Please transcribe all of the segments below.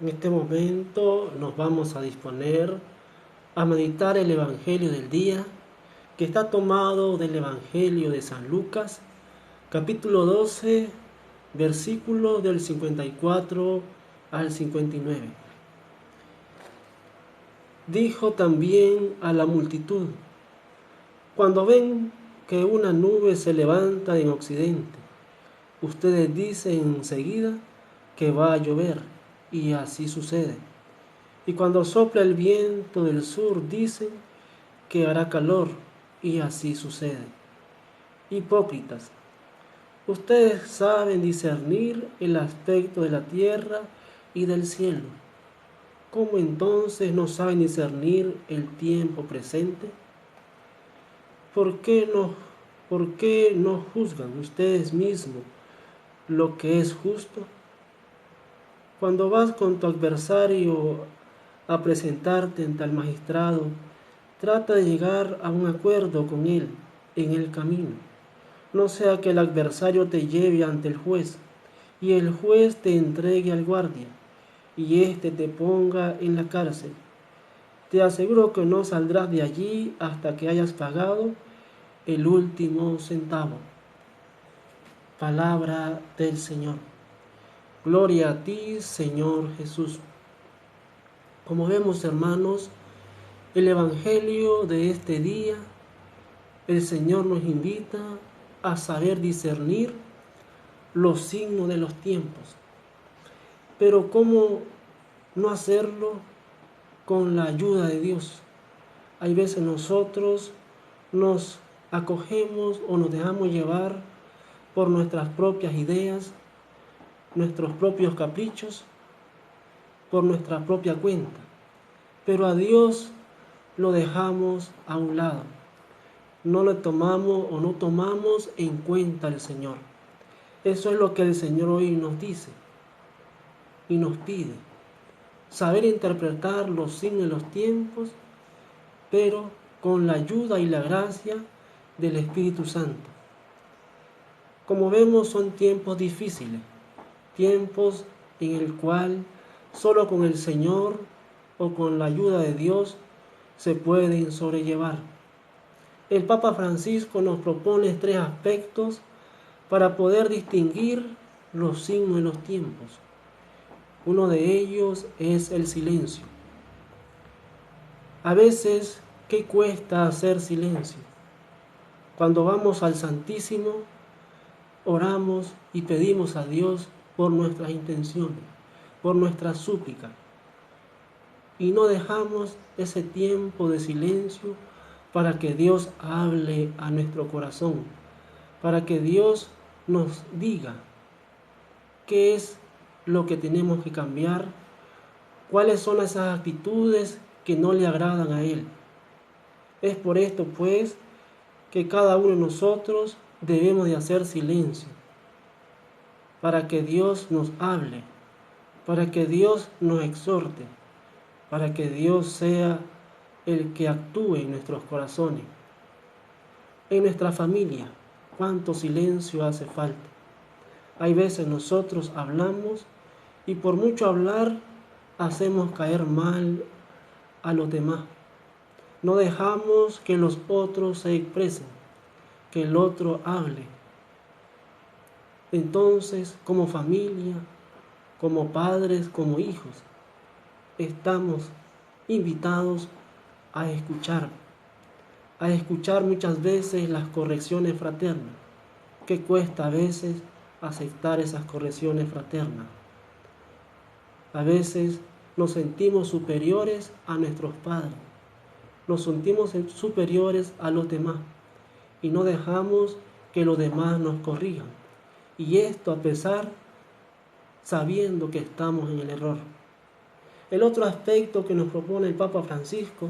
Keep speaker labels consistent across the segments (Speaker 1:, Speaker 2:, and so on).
Speaker 1: En este momento nos vamos a disponer a meditar el Evangelio del día, que está tomado del Evangelio de San Lucas, capítulo 12, versículos del 54 al 59. Dijo también a la multitud: cuando ven que una nube se levanta en occidente, ustedes dicen enseguida que va a llover, y así sucede. Y cuando sopla el viento del sur, dicen que hará calor, y así sucede. Hipócritas, ustedes saben discernir el aspecto de la tierra y del cielo. ¿Cómo entonces no saben discernir el tiempo presente? ¿Por qué no juzgan ustedes mismos lo que es justo? Cuando vas con tu adversario a presentarte ante el magistrado, trata de llegar a un acuerdo con él en el camino. No sea que el adversario te lleve ante el juez y el juez te entregue al guardia y éste te ponga en la cárcel. Te aseguro que no saldrás de allí hasta que hayas pagado el último centavo. Palabra del Señor. Gloria a ti, Señor Jesús. Como vemos, hermanos, el Evangelio de este día, el Señor nos invita a saber discernir los signos de los tiempos. Pero ¿cómo no hacerlo con la ayuda de Dios? Hay veces nosotros nos acogemos o nos dejamos llevar por nuestras propias ideas, nuestros propios caprichos, por nuestra propia cuenta. Pero a Dios lo dejamos a un lado. No le tomamos o no tomamos en cuenta al Señor. Eso es lo que el Señor hoy nos dice y nos pide. Saber interpretar los signos de los tiempos, pero con la ayuda y la gracia del Espíritu Santo. Como vemos, son tiempos difíciles, tiempos en el cual solo con el Señor o con la ayuda de Dios se pueden sobrellevar. El Papa Francisco nos propone 3 aspectos para poder distinguir los signos de los tiempos. Uno de ellos es el silencio. A veces, ¿qué cuesta hacer silencio? Cuando vamos al Santísimo, oramos y pedimos a Dios por nuestras intenciones, por nuestras súplicas. Y no dejamos ese tiempo de silencio para que Dios hable a nuestro corazón, para que Dios nos diga qué es lo que tenemos que cambiar, cuáles son esas actitudes que no le agradan a Él. Es por esto, pues, que cada uno de nosotros debemos de hacer silencio, para que Dios nos hable, para que Dios nos exhorte, para que Dios sea el que actúe en nuestros corazones. En nuestra familia, ¿cuánto silencio hace falta? Hay veces nosotros hablamos y por mucho hablar hacemos caer mal a los demás. No dejamos que los otros se expresen, que el otro hable. Entonces, como familia, como padres, como hijos, estamos invitados a escuchar muchas veces las correcciones fraternas. ¿Qué cuesta a veces aceptar esas correcciones fraternas? A veces nos sentimos superiores a nuestros padres, nos sentimos superiores a los demás y no dejamos que los demás nos corrijan. Y esto a pesar sabiendo que estamos en el error. El otro aspecto que nos propone el Papa Francisco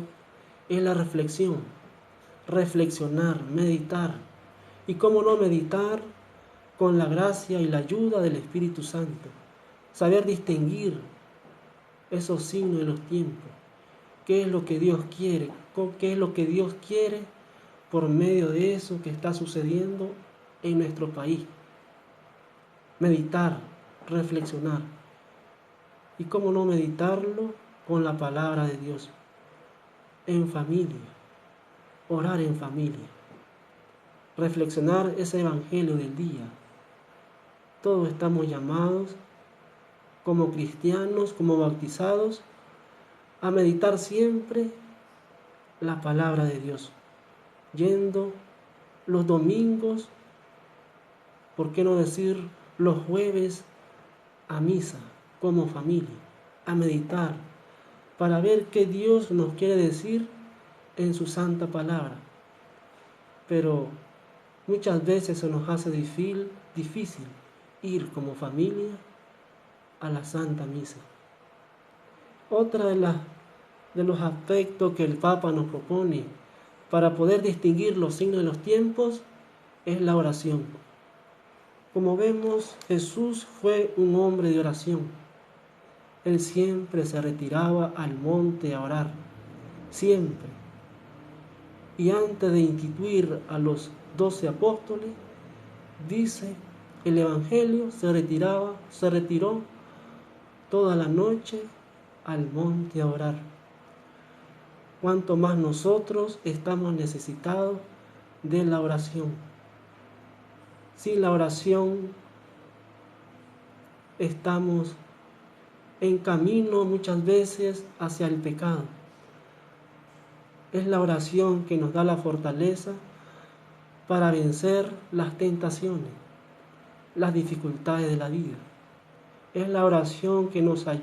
Speaker 1: es la reflexión. Reflexionar, meditar. ¿Y cómo no meditar? Con la gracia y la ayuda del Espíritu Santo. Saber distinguir esos signos de los tiempos. ¿Qué es lo que Dios quiere? ¿Qué es lo que Dios quiere por medio de eso que está sucediendo en nuestro país? Meditar, reflexionar. Y cómo no meditarlo con la palabra de Dios, en familia, orar en familia, reflexionar ese evangelio del día. Todos estamos llamados como cristianos, como bautizados, a meditar siempre la palabra de Dios, yendo los domingos, ¿por qué no decir los jueves, a misa como familia, a meditar, para ver qué Dios nos quiere decir en su santa palabra? Pero muchas veces se nos hace difícil ir como familia a la Santa Misa. Otra de los aspectos que el Papa nos propone para poder distinguir los signos de los tiempos es la oración. Como vemos, Jesús fue un hombre de oración. Él siempre se retiraba al monte a orar, siempre. Y antes de instituir a los 12 apóstoles, dice el Evangelio, se retiró toda la noche al monte a orar. Cuanto más nosotros estamos necesitados de la oración. Sin la oración estamos en camino muchas veces hacia el pecado. Es la oración que nos da la fortaleza para vencer las tentaciones, las dificultades de la vida. Es la oración que nos ayuda